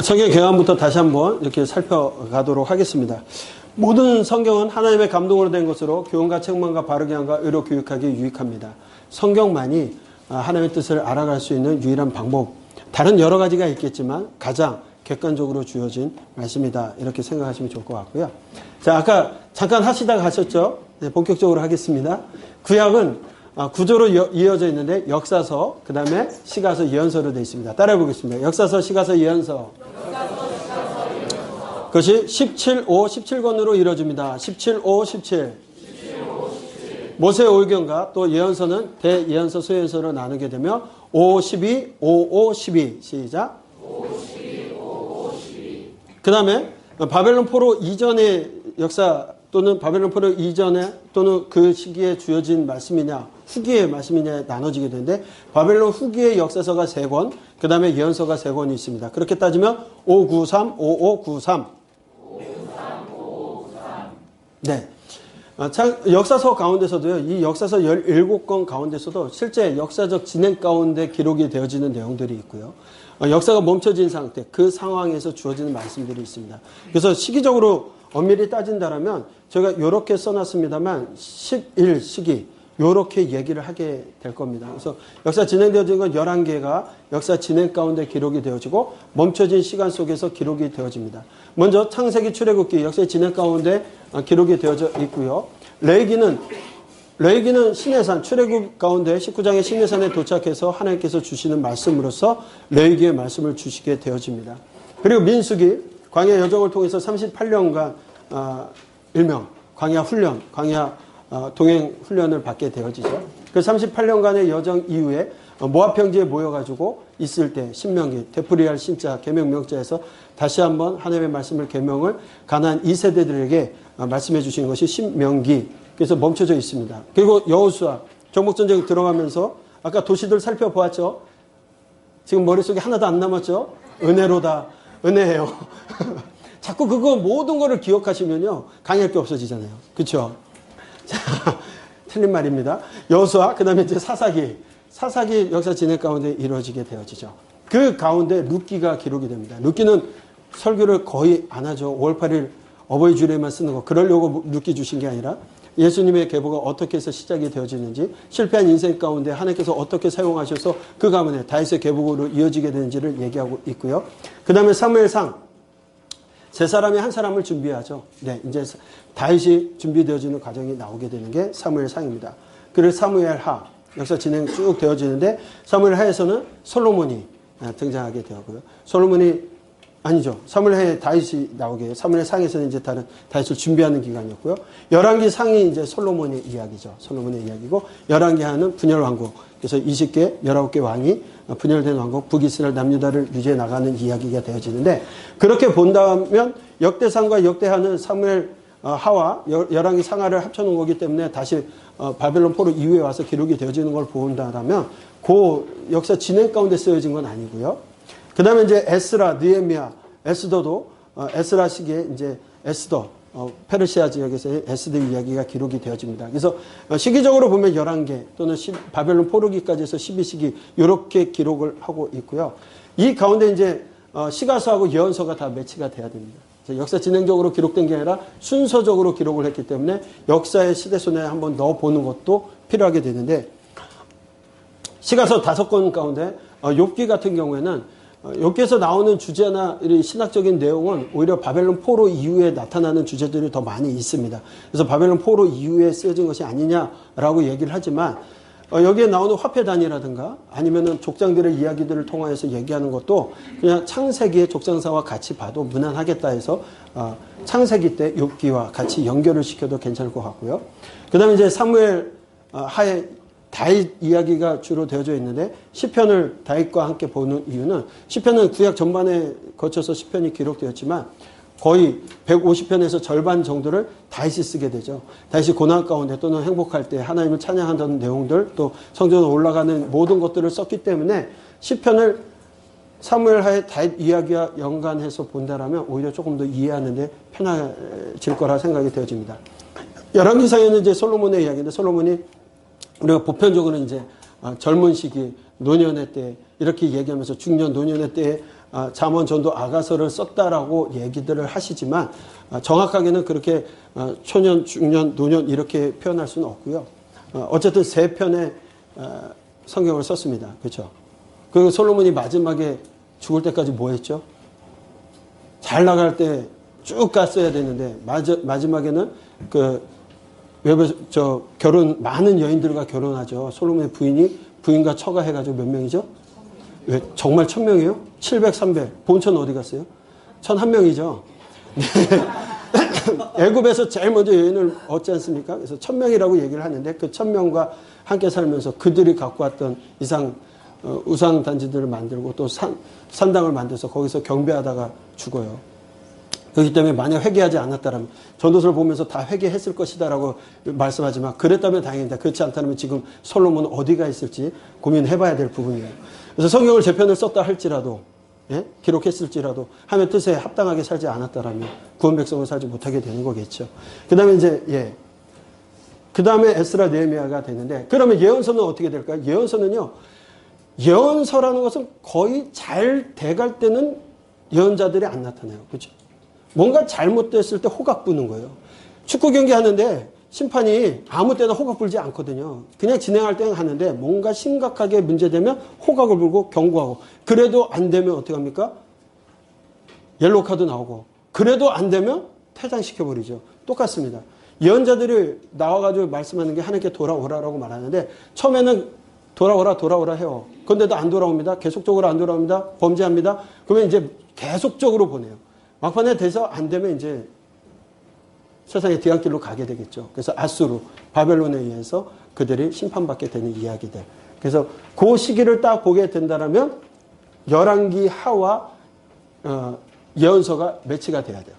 성경 개관부터 다시 한번 이렇게 살펴가도록 하겠습니다. 모든 성경은 하나님의 감동으로 된 것으로 교훈과 책망과 바르게 함과 의로 교육하기에 유익합니다. 성경만이 하나님의 뜻을 알아갈 수 있는 유일한 방법, 다른 여러 가지가 있겠지만 가장 객관적으로 주어진 말씀이다, 이렇게 생각하시면 좋을 것 같고요. 자, 아까 잠깐 하시다가 하셨죠? 네, 본격적으로 하겠습니다. 구약은 구조로 이어져 있는데 역사서, 그 다음에 시가서, 예언서로 되어 있습니다. 따라해 보겠습니다. 역사서, 시가서, 예언서. 그것이 17오, 17권으로 이루어집니다. 17오, 17. 모세의 오경과 또 예언서는 대예언서, 소예언서로 나누게 되며 5, 12, 5, 5, 12. 시작. 5, 12, 5, 5, 12. 그 다음에 바벨론 포로 이전의 역사 또는 바벨론 포로 이전에 또는 그 시기에 주어진 말씀이냐 후기의 말씀이냐에 나눠지게 되는데, 바벨론 후기의 역사서가 3권, 그 다음에 예언서가 3권이 있습니다. 그렇게 따지면 593, 5593. 593, 5593. 네. 역사서 가운데서도요, 이 역사서 17권 가운데서도 실제 역사적 진행 가운데 기록이 되어지는 내용들이 있고요. 역사가 멈춰진 상태, 그 상황에서 주어지는 말씀들이 있습니다. 그래서 시기적으로 엄밀히 따진다면 제가 이렇게 써놨습니다만 11 시기, 이렇게 얘기를 하게 될 겁니다. 그래서 역사 진행되어진 건 11개가 역사 진행 가운데 기록이 되어지고 멈춰진 시간 속에서 기록이 되어집니다. 먼저 창세기, 출애굽기 역사의 진행 가운데 기록이 되어져 있고요. 레위기는 시내산, 출애굽 가운데 19장의 시내산에 도착해서 하나님께서 주시는 말씀으로서 레위기의 말씀을 주시게 되어집니다. 그리고 민수기, 광야 여정을 통해서 38년간 일명 광야 훈련, 광야 동행 훈련을 받게 되어지죠. 그 38년간의 여정 이후에 모압 평지에 모여가지고 있을 때 신명기, 되풀이할 신자, 계명 명자에서 다시 한번 하나님의 말씀을 계명을 가나안 2세대들에게 말씀해 주시는 것이 신명기. 그래서 멈춰져 있습니다. 그리고 여호수아, 정복전쟁 들어가면서 아까 도시들 살펴보았죠. 지금 머릿속에 하나도 안 남았죠. 은혜로다, 은혜예요. 자꾸 그거 모든 거를 기억하시면요, 강할 게 없어지잖아요. 그렇죠? 자, 틀린 말입니다. 여호수아, 그 다음에 이제 사사기 역사 진행 가운데 이루어지게 되어지죠. 그 가운데 룻기가 기록이 됩니다. 룻기는 설교를 거의 안 하죠. 5월 8일 어버이 주일에만 쓰는 거. 그러려고 룻기 주신 게 아니라 예수님의 계보가 어떻게 해서 시작이 되어지는지, 실패한 인생 가운데 하나님께서 어떻게 사용하셔서 그 가문에 다윗의 계보로 이어지게 되는지를 얘기하고 있고요. 그 다음에 사무엘상, 세 사람이 한 사람을 준비하죠. 네, 이제 다윗이 준비되어지는 과정이 나오게 되는 게 사무엘상입니다. 그래서 사무엘하, 역사 진행 쭉 되어지는데, 사무엘하에서는 솔로몬이 등장하게 되었고요. 사무엘하에 다윗이 나오게, 사무엘상에서는 이제 다른 다윗을 준비하는 기간이었고요. 열왕기 상이 이제 솔로몬의 이야기죠. 솔로몬의 이야기고, 열왕기하는 분열 왕국. 그래서 20개, 19개 왕이 분열된 왕국, 북이스라엘 남유다를 유지해 나가는 이야기가 되어지는데, 그렇게 본다면 역대상과 역대하는 사무엘 하와 열왕기 상하를 합쳐놓은 거기 때문에 다시 바벨론 포로 이후에 와서 기록이 되어지는 걸 본다면 그 역사 진행 가운데 쓰여진 건 아니고요. 그 다음에 이제 에스라, 느헤미야, 에스더도 에스라 시기에 이제 에스더, 페르시아 지역에서의 에스더 이야기가 기록이 되어집니다. 그래서 시기적으로 보면 11개 또는 바벨론 포로기까지 해서 12시기 이렇게 기록을 하고 있고요. 이 가운데 이제 시가서하고 예언서가 다 매치가 돼야 됩니다. 역사 진행적으로 기록된 게 아니라 순서적으로 기록을 했기 때문에 역사의 시대손에 한번 넣어보는 것도 필요하게 되는데, 시가서 5권 가운데 욥기 같은 경우에는 욥기에서 나오는 주제나 신학적인 내용은 오히려 바벨론 포로 이후에 나타나는 주제들이 더 많이 있습니다. 그래서 바벨론 포로 이후에 쓰여진 것이 아니냐라고 얘기를 하지만, 여기에 나오는 화폐단이라든가 아니면은 족장들의 이야기들을 통하여서 얘기하는 것도 그냥 창세기의 족장사와 같이 봐도 무난하겠다 해서 창세기 때 욥기와 같이 연결을 시켜도 괜찮을 것 같고요. 그 다음에 이제 사무엘 하에 다윗 이야기가 주로 되어져 있는데, 시편을 다윗과 함께 보는 이유는, 시편은 구약 전반에 거쳐서 시편이 기록되었지만 거의 150편에서 절반 정도를 다윗이 쓰게 되죠. 다윗이 고난 가운데 또는 행복할 때 하나님을 찬양한다는 내용들, 또 성전으로 올라가는 모든 것들을 썼기 때문에 시편을 사무엘하의 다윗 이야기와 연관해서 본다라면 오히려 조금 더 이해하는데 편해질 거라 생각이 되어집니다. 열왕기상에는 이제 솔로몬의 이야기인데, 솔로몬이 우리가 보편적으로 이제 젊은 시기, 노년의 때 이렇게 얘기하면서 중년, 노년의 때에 잠언, 전도, 아가서를 썼다라고 얘기들을 하시지만 정확하게는 그렇게 초년, 중년, 노년 이렇게 표현할 수는 없고요. 어쨌든 세 편의 성경을 썼습니다. 그렇죠? 그리고 솔로몬이 마지막에 죽을 때까지 뭐 했죠? 잘 나갈 때 쭉 갔어야 되는데 마지막에는 결혼 많은 여인들과 결혼하죠. 솔로몬의 부인과 처가 해가지고 몇 명이죠? 왜 정말 1000명이에요? 700, 300. 본천 어디 갔어요? 1001명이죠. 애굽에서 제일 먼저 여인을 얻지 않습니까? 그래서 1000명이라고 얘기를 하는데 그 1000명과 함께 살면서 그들이 갖고 왔던 우상 단지들을 만들고 또 산당을 만들어서 거기서 경배하다가 죽어요. 그렇기 때문에 만약 회개하지 않았다면 전도서를 보면서 다 회개했을 것이다라고 말씀하지만 그랬다면 다행입니다. 그렇지 않다면 지금 솔로몬은 어디가 있을지 고민해봐야 될 부분이에요. 그래서 성경을 제 편을 썼다 할지라도 기록했을지라도 하나님의 뜻에 합당하게 살지 않았다라면 구원 백성을 살지 못하게 되는 거겠죠. 그 다음에 그 다음에 에스라 느헤미야가 되는데 그러면 예언서는 어떻게 될까요? 예언서는요. 예언서라는 것은 거의 잘 돼갈 때는 예언자들이 안 나타나요. 그렇죠? 뭔가 잘못됐을 때 호각 부는 거예요. 축구 경기 하는데 심판이 아무 때나 호각 불지 않거든요. 그냥 진행할 때는 하는데 뭔가 심각하게 문제되면 호각을 불고 경고하고 그래도 안 되면 어떻게 합니까? 옐로우 카드 나오고 그래도 안 되면 퇴장시켜버리죠. 똑같습니다. 예언자들이 나와가지고 말씀하는 게 하나님께 돌아오라라고 말하는데 처음에는 돌아오라 해요. 그런데도 안 돌아옵니다. 계속적으로 안 돌아옵니다. 범죄합니다. 그러면 이제 계속적으로 보내요. 막판에 돼서 안 되면 이제 세상의 뒤안길로 가게 되겠죠. 그래서 아수르, 바벨론에 의해서 그들이 심판받게 되는 이야기들. 그래서 그 시기를 딱 보게 된다면 열왕기 하와 예언서가 매치가 돼야 돼요.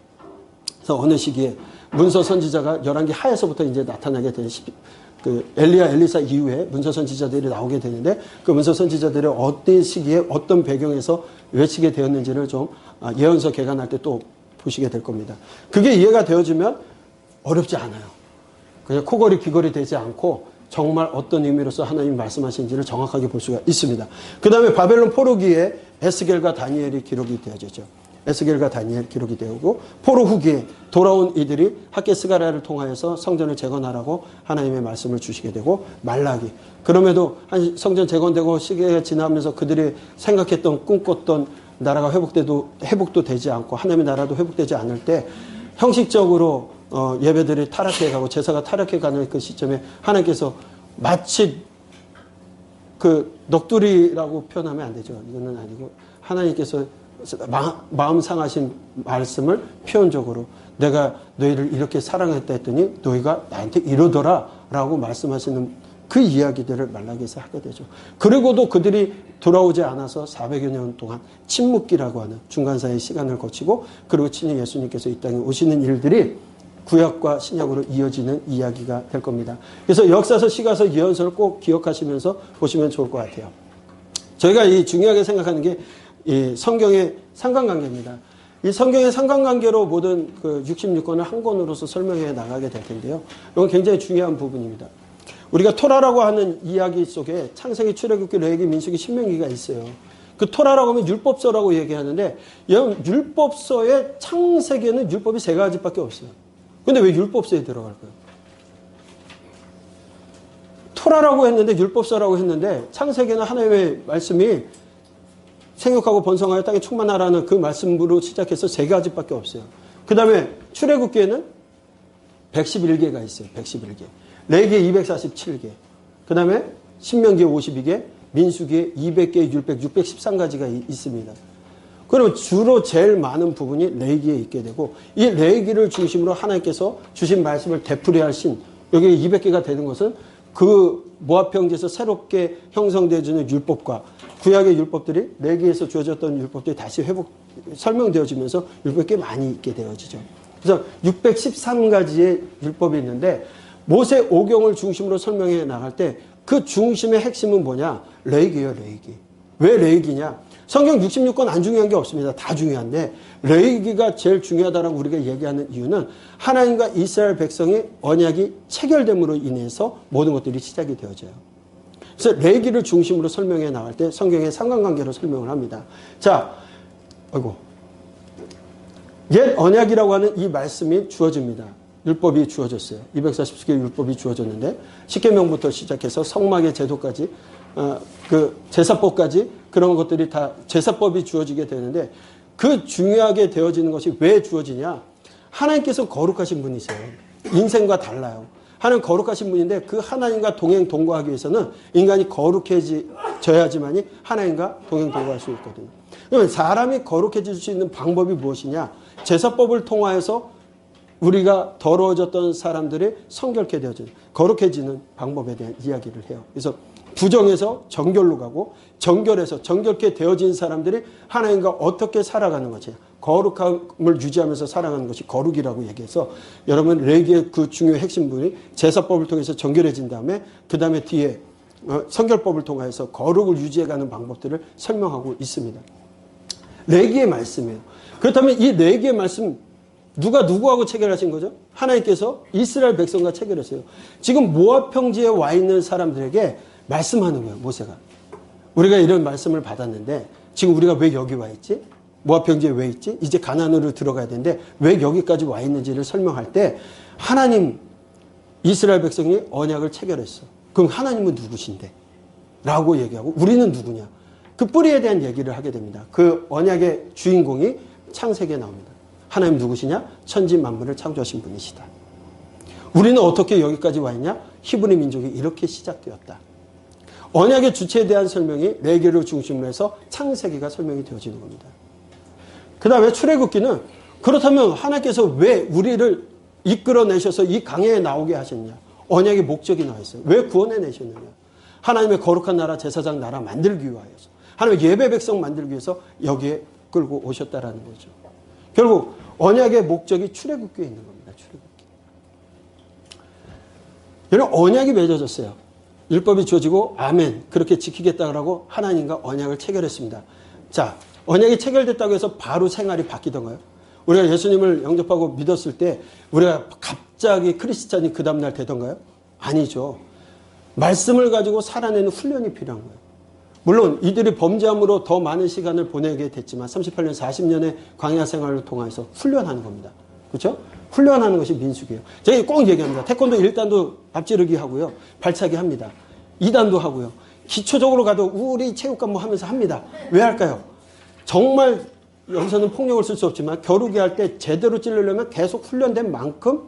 그래서 어느 시기에 문서 선지자가 열왕기 하에서부터 이제 나타나게 되는 엘리야, 엘리사 이후에 문서 선지자들이 나오게 되는데 그 문서 선지자들이 어떤 시기에 어떤 배경에서 외치게 되었는지를 좀 예언서 개관할 때 또 보시게 될 겁니다. 그게 이해가 되어지면 어렵지 않아요. 그냥 코걸이 귀걸이 되지 않고 정말 어떤 의미로서 하나님이 말씀하신지를 정확하게 볼 수가 있습니다. 그 다음에 바벨론 포로기에 에스겔과 다니엘이 기록이 되어지죠. 에스겔과 다니엘 기록이 되고 포로 후기에 돌아온 이들이 학개스가랴를 통하여서 성전을 재건하라고 하나님의 말씀을 주시게 되고 말라기. 그럼에도 성전 재건되고 시기가 지나면서 그들이 생각했던 꿈꿨던 나라가 회복도 되지 않고 하나님의 나라도 회복되지 않을 때 형식적으로 예배들이 타락해가고 제사가 타락해가는 그 시점에 하나님께서 마치 넋두리라고 표현하면 안 되죠. 이거는 아니고 하나님께서 마음 상하신 말씀을 표현적으로 내가 너희를 이렇게 사랑했다 했더니 너희가 나한테 이러더라 라고 말씀하시는 그 이야기들을 말라기에서 하게 되죠. 그리고도 그들이 돌아오지 않아서 400여 년 동안 침묵기라고 하는 중간사이의 시간을 거치고 그리고 친히 예수님께서 이 땅에 오시는 일들이 구약과 신약으로 이어지는 이야기가 될 겁니다. 그래서 역사서, 시가서, 예언서를 꼭 기억하시면서 보시면 좋을 것 같아요. 저희가 이 중요하게 생각하는 게 이 성경의 상관관계입니다. 이 성경의 상관관계로 모든 그 66권을 한 권으로서 설명해 나가게 될 텐데요. 이건 굉장히 중요한 부분입니다. 우리가 토라라고 하는 이야기 속에 창세기, 출애굽기, 레위기, 민수기, 신명기가 있어요. 그 토라라고 하면 율법서라고 얘기하는데 율법서의 창세기에는 율법이 3가지밖에 없어요. 근데 왜 율법서에 들어갈까요? 토라라고 했는데 율법서라고 했는데 창세기에는 하나님의 말씀이 생육하고 번성하여 땅에 충만하라는 그 말씀으로 시작해서 3가지밖에 없어요. 그 다음에 출애굽기에는 111개가 있어요. 111개. 레위기에 247개. 그 다음에 신명기에 52개, 민수기에 200개, 율법 613가지가 있습니다. 그러면 주로 제일 많은 부분이 레위기에 있게 되고 이 레위기를 중심으로 하나님께서 주신 말씀을 되풀이하신 여기 200개가 되는 것은 그 모압 평지에서 새롭게 형성되어지는 율법과 구약의 율법들이 레위기에서 주어졌던 율법들이 다시 설명되어지면서 율법이 꽤 많이 있게 되어지죠. 그래서 613가지의 율법이 있는데 모세 오경을 중심으로 설명해 나갈 때 그 중심의 핵심은 뭐냐? 레위기예요, 레위기. 왜 레위기냐? 성경 66권 안 중요한 게 없습니다. 다 중요한데 레위기가 제일 중요하다라고 우리가 얘기하는 이유는 하나님과 이스라엘 백성의 언약이 체결됨으로 인해서 모든 것들이 시작이 되어져요. 그래서 레위기를 중심으로 설명해 나갈 때 성경의 상관관계로 설명을 합니다. 자, 아이고. 옛 언약이라고 하는 이 말씀이 주어집니다. 율법이 주어졌어요. 240개 율법이 주어졌는데 십계명부터 시작해서 성막의 제도까지 그 제사법까지 그런 것들이 다 제사법이 주어지게 되는데 그 중요하게 되어지는 것이 왜 주어지냐? 하나님께서 거룩하신 분이세요. 인생과 달라요. 하나님 거룩하신 분인데 그 하나님과 동행 동거하기 위해서는 인간이 거룩해져야지만이 하나님과 동행 동거할 수 있거든요. 그러면 사람이 거룩해질 수 있는 방법이 무엇이냐? 제사법을 통하여서 우리가 더러워졌던 사람들이 성결케 되어지는 거룩해지는 방법에 대한 이야기를 해요. 그래서 부정에서 정결로 가고 정결에서 정결케 되어진 사람들이 하나님과 어떻게 살아가는 것이냐. 거룩함을 유지하면서 살아가는 것이 거룩이라고 얘기해서 여러분 레위기의 그 중요한 핵심 부분이 제사법을 통해서 정결해진 다음에 그 다음에 뒤에 성결법을 통해서 거룩을 유지해가는 방법들을 설명하고 있습니다. 레위기의 말씀이에요. 그렇다면 이 레위기의 말씀 누가 누구하고 체결하신 거죠? 하나님께서 이스라엘 백성과 체결했어요. 지금 모압 평지에 와 있는 사람들에게 말씀하는 거예요. 모세가. 우리가 이런 말씀을 받았는데 지금 우리가 왜 여기 와 있지? 모압 평지에 왜 있지? 이제 가나안으로 들어가야 되는데 왜 여기까지 와 있는지를 설명할 때 하나님 이스라엘 백성이 언약을 체결했어. 그럼 하나님은 누구신데? 라고 얘기하고 우리는 누구냐? 그 뿌리에 대한 얘기를 하게 됩니다. 그 언약의 주인공이 창세기에 나옵니다. 하나님 누구시냐? 천지 만물을 창조하신 분이시다. 우리는 어떻게 여기까지 와 있냐? 히브리 민족이 이렇게 시작되었다. 언약의 주체에 대한 설명이 레위기를 중심으로 해서 창세기가 설명이 되어지는 겁니다. 그 다음에 출애굽기는 그렇다면 하나님께서 왜 우리를 이끌어내셔서 이 강해에 나오게 하셨냐? 언약의 목적이 나와 있어요. 왜 구원해 내셨느냐? 하나님의 거룩한 나라 제사장 나라 만들기 위하여서 하나님의 예배 백성 만들기 위해서 여기에 끌고 오셨다라는 거죠. 결국 언약의 목적이 출애굽기에 있는 겁니다. 출애굽기. 여러분 언약이 맺어졌어요. 율법이 주어지고 아멘 그렇게 지키겠다고 하나님과 언약을 체결했습니다. 자 언약이 체결됐다고 해서 바로 생활이 바뀌던가요? 우리가 예수님을 영접하고 믿었을 때 우리가 갑자기 크리스찬이 그 다음날 되던가요? 아니죠. 말씀을 가지고 살아내는 훈련이 필요한 거예요. 물론 이들이 범죄함으로 더 많은 시간을 보내게 됐지만 38년 40년의 광야 생활을 통해서 훈련하는 겁니다. 그렇죠? 훈련하는 것이 민숙이에요. 제가 꼭 얘기합니다. 태권도 1단도 앞지르기 하고요. 발차기 합니다. 2단도 하고요. 기초적으로 가도 우리 체육관 뭐 하면서 합니다. 왜 할까요? 정말 여기서는 폭력을 쓸 수 없지만 겨루기 할 때 제대로 찌르려면 계속 훈련된 만큼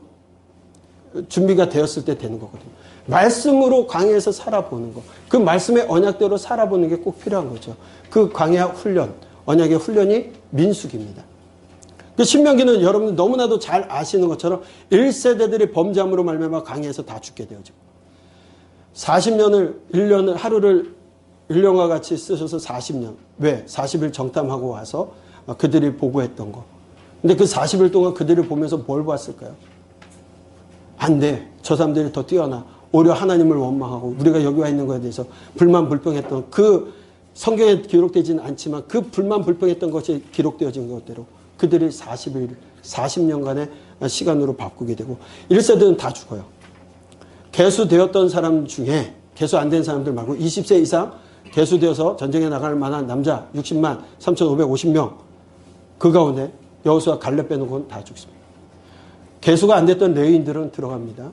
준비가 되었을 때 되는 거거든요. 말씀으로 광야에서 살아보는 거. 그 말씀의 언약대로 살아보는 게 꼭 필요한 거죠. 그 광야 훈련, 언약의 훈련이 민숙입니다. 그 신명기는 여러분 너무나도 잘 아시는 것처럼 1세대들이 범죄함으로 말미암아 광야에서 다 죽게 되어지고 40년을 1년을 하루를 1년과 같이 쓰셔서 40년. 왜? 40일 정탐하고 와서 그들이 보고했던 거. 근데 그 40일 동안 그들을 보면서 뭘 봤을까요? 안 돼. 저 사람들이 더 뛰어나. 오히려 하나님을 원망하고 우리가 여기 와 있는 것에 대해서 불만불평했던 그 성경에 기록되지는 않지만 그 불만불평했던 것이 기록되어진 것대로 그들이 40년간의 시간으로 바꾸게 되고 1세들은 다 죽어요. 개수되었던 사람 중에 개수 안 된 사람들 말고 20세 이상 개수되어서 전쟁에 나갈 만한 남자 60만 3,550명 그 가운데 여호수아 갈렙 빼놓고는 다 죽습니다. 개수가 안 됐던 레위인들은 들어갑니다.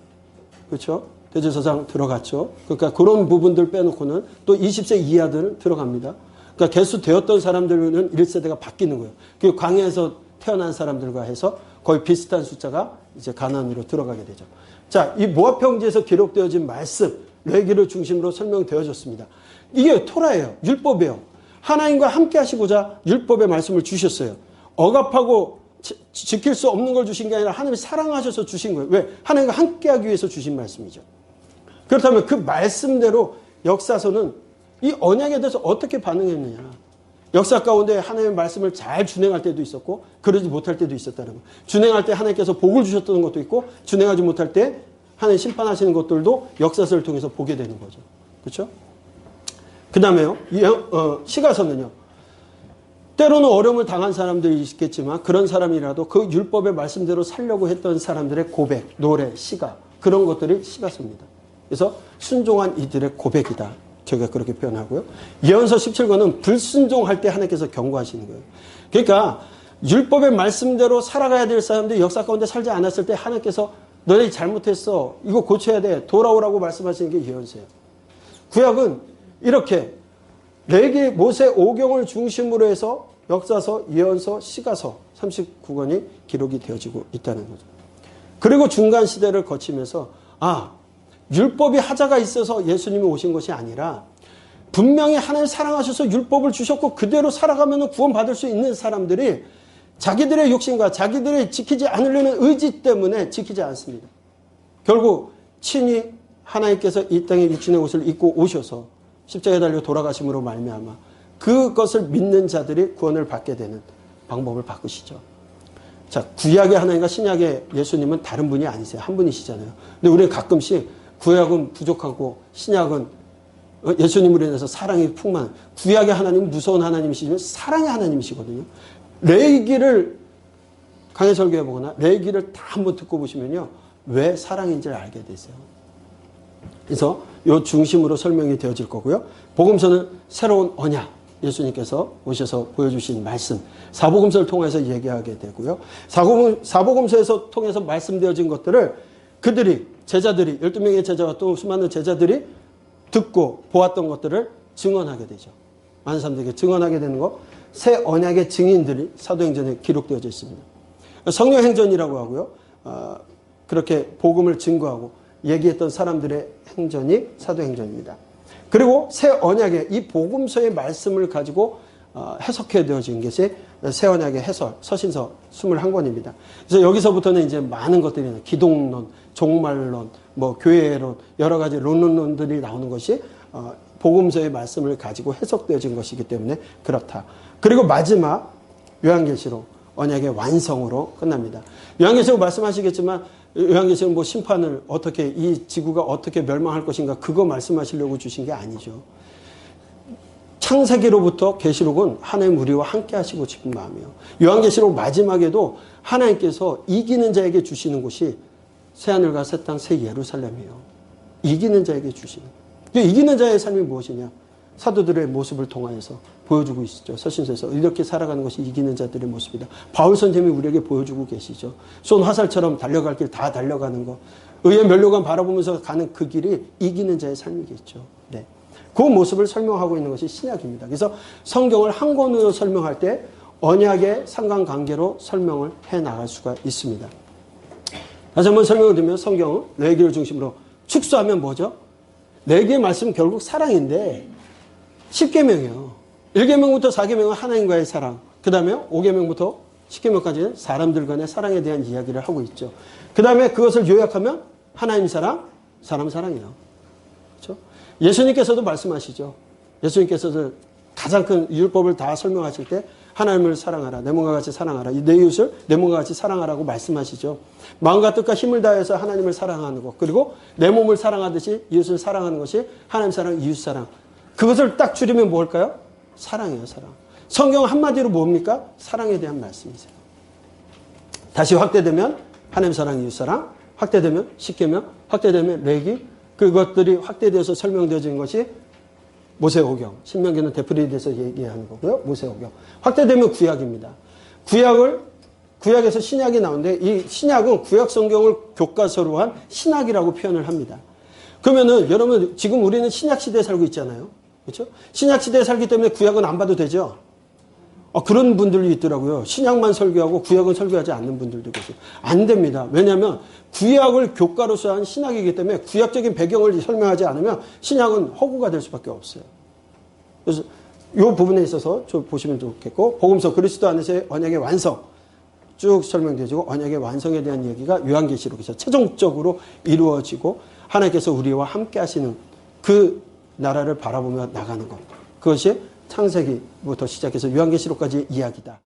그렇죠? 대제사장 들어갔죠. 그러니까 그런 부분들 빼놓고는 또 20세 이하들은 들어갑니다. 그러니까 개수되었던 사람들은 1세대가 바뀌는 거예요. 그 광야에서 태어난 사람들과 해서 거의 비슷한 숫자가 이제 가나안으로 들어가게 되죠. 자, 이 모압 평지에서 기록되어진 말씀, 레위기를 중심으로 설명되어졌습니다. 이게 토라예요. 율법이에요. 하나님과 함께 하시고자 율법의 말씀을 주셨어요. 억압하고 지킬 수 없는 걸 주신 게 아니라 하나님이 사랑하셔서 주신 거예요. 왜? 하나님과 함께 하기 위해서 주신 말씀이죠. 그렇다면 그 말씀대로 역사서는 이 언약에 대해서 어떻게 반응했느냐. 역사 가운데 하나님의 말씀을 잘 준행할 때도 있었고 그러지 못할 때도 있었다는 거예요. 준행할 때 하나님께서 복을 주셨던 것도 있고 준행하지 못할 때 하나님 심판하시는 것들도 역사서를 통해서 보게 되는 거죠. 그렇죠? 그 다음에요. 시가서는요. 때로는 어려움을 당한 사람들이 있겠지만 그런 사람이라도 그 율법의 말씀대로 살려고 했던 사람들의 고백, 노래, 시가 그런 것들이 시가서입니다. 그래서 순종한 이들의 고백이다. 저희가 그렇게 표현하고요. 예언서 17권은 불순종할 때 하나님께서 경고하시는 거예요. 그러니까 율법의 말씀대로 살아가야 될 사람들이 역사 가운데 살지 않았을 때 하나님께서 너희 잘못했어. 이거 고쳐야 돼. 돌아오라고 말씀하시는 게 예언서예요. 구약은 이렇게 레기 모세 오경을 중심으로 해서 역사서, 예언서, 시가서 39권이 기록이 되어지고 있다는 거죠. 그리고 중간 시대를 거치면서 율법이 하자가 있어서 예수님이 오신 것이 아니라 분명히 하나님 사랑하셔서 율법을 주셨고 그대로 살아가면 구원받을 수 있는 사람들이 자기들의 욕심과 자기들이 지키지 않으려는 의지 때문에 지키지 않습니다. 결국 친히 하나님께서 이 땅에 육신의 옷을 입고 오셔서 십자가에 달려 돌아가심으로 말미암아 그것을 믿는 자들이 구원을 받게 되는 방법을 바꾸시죠. 자, 구약의 하나님과 신약의 예수님은 다른 분이 아니세요. 한 분이시잖아요. 근데 우리는 가끔씩 구약은 부족하고 신약은 예수님으로 인해서 사랑이 풍만. 구약의 하나님은 무서운 하나님이시지만 사랑의 하나님이시거든요. 레위기를 강해 설교해 보거나 레위기를 다 한번 듣고 보시면요. 왜 사랑인지를 알게 되세요. 그래서 이 중심으로 설명이 되어질 거고요. 복음서는 새로운 언약, 예수님께서 오셔서 보여주신 말씀, 사복음서를 통해서 얘기하게 되고요. 사복음서에서 통해서 말씀되어진 것들을 그들이, 제자들이, 12명의 제자와 또 수많은 제자들이 듣고 보았던 것들을 증언하게 되죠. 많은 사람들에게 증언하게 되는 것, 새 언약의 증인들이 사도행전에 기록되어져 있습니다. 성령행전이라고 하고요. 그렇게 복음을 증거하고 얘기했던 사람들의 행전이 사도행전입니다. 그리고 새 언약의 이 복음서의 말씀을 가지고 해석해 되어진 것이 새 언약의 해설, 서신서 21권입니다. 그래서 여기서부터는 이제 많은 것들이 기독론, 종말론, 뭐 교회론, 여러 가지論論들이 나오는 것이 복음서의 말씀을 가지고 해석되어진 것이기 때문에 그렇다. 그리고 마지막 요한계시록 언약의 완성으로 끝납니다. 요한계시록 말씀하시겠지만 요한계시록 뭐 심판을 어떻게 이 지구가 어떻게 멸망할 것인가 그거 말씀하시려고 주신 게 아니죠. 창세기로부터 계시록은 하나님 우리와 함께 하시고 싶은 마음이에요. 요한계시록 마지막에도 하나님께서 이기는 자에게 주시는 곳이 새하늘과 새 땅, 새 예루살렘이에요. 이기는 자에게 주시는. 이기는 자의 삶이 무엇이냐? 사도들의 모습을 통하여서 보여주고 있죠. 서신서에서 이렇게 살아가는 것이 이기는 자들의 모습이다. 바울 선생님이 우리에게 보여주고 계시죠. 쏜 화살처럼 달려갈 길 다 달려가는 것. 의의 멸류관 바라보면서 가는 그 길이 이기는 자의 삶이겠죠. 네. 그 모습을 설명하고 있는 것이 신약입니다. 그래서 성경을 한 권으로 설명할 때 언약의 상관관계로 설명을 해나갈 수가 있습니다. 다시 한번 설명을 드리면 성경은 레위기를 중심으로 축소하면 뭐죠? 레위기의 말씀은 결국 사랑인데 10계명이에요. 1계명부터 4계명은 하나님과의 사랑. 그 다음에 5계명부터 10계명까지는 사람들 간의 사랑에 대한 이야기를 하고 있죠. 그 다음에 그것을 요약하면 하나님 사랑, 사람 사랑이에요. 그렇죠? 예수님께서도 말씀하시죠. 예수님께서도 가장 큰 율법을 다 설명하실 때 하나님을 사랑하라. 내 몸과 같이 사랑하라. 내 이웃을 내 몸과 같이 사랑하라고 말씀하시죠. 마음과 뜻과 힘을 다해서 하나님을 사랑하는 것. 그리고 내 몸을 사랑하듯이 이웃을 사랑하는 것이 하나님 사랑, 이웃 사랑. 그것을 딱 줄이면 뭘까요? 사랑이에요, 사랑. 성경 한마디로 뭡니까? 사랑에 대한 말씀이세요. 다시 확대되면 하나님 사랑, 이웃 사랑, 확대되면 십계명, 확대되면 레위기, 그것들이 확대되어서 설명되어진 것이 모세오경, 신명기는 되풀이에 대해서 얘기하는 거고요. 모세오경. 확대되면 구약입니다. 구약에서 신약이 나오는데 이 신약은 구약 성경을 교과서로 한 신학이라고 표현을 합니다. 그러면은 여러분 지금 우리는 신약 시대에 살고 있잖아요. 그렇죠? 신약 시대에 살기 때문에 구약은 안 봐도 되죠? 그런 분들이 있더라고요. 신약만 설교하고 구약은 설교하지 않는 분들도 계세요. 안 됩니다. 왜냐하면 구약을 교과로서 한 신약이기 때문에 구약적인 배경을 설명하지 않으면 신약은 허구가 될 수밖에 없어요. 그래서 이 부분에 있어서 좀 보시면 좋겠고 복음서 그리스도 안에서의 언약의 완성 쭉 설명되어지고 언약의 완성에 대한 얘기가 요한계시록에서 최종적으로 이루어지고 하나님께서 우리와 함께 하시는 그 나라를 바라보며 나가는 것. 그것이 창세기부터 시작해서 요한계시록까지의 이야기다.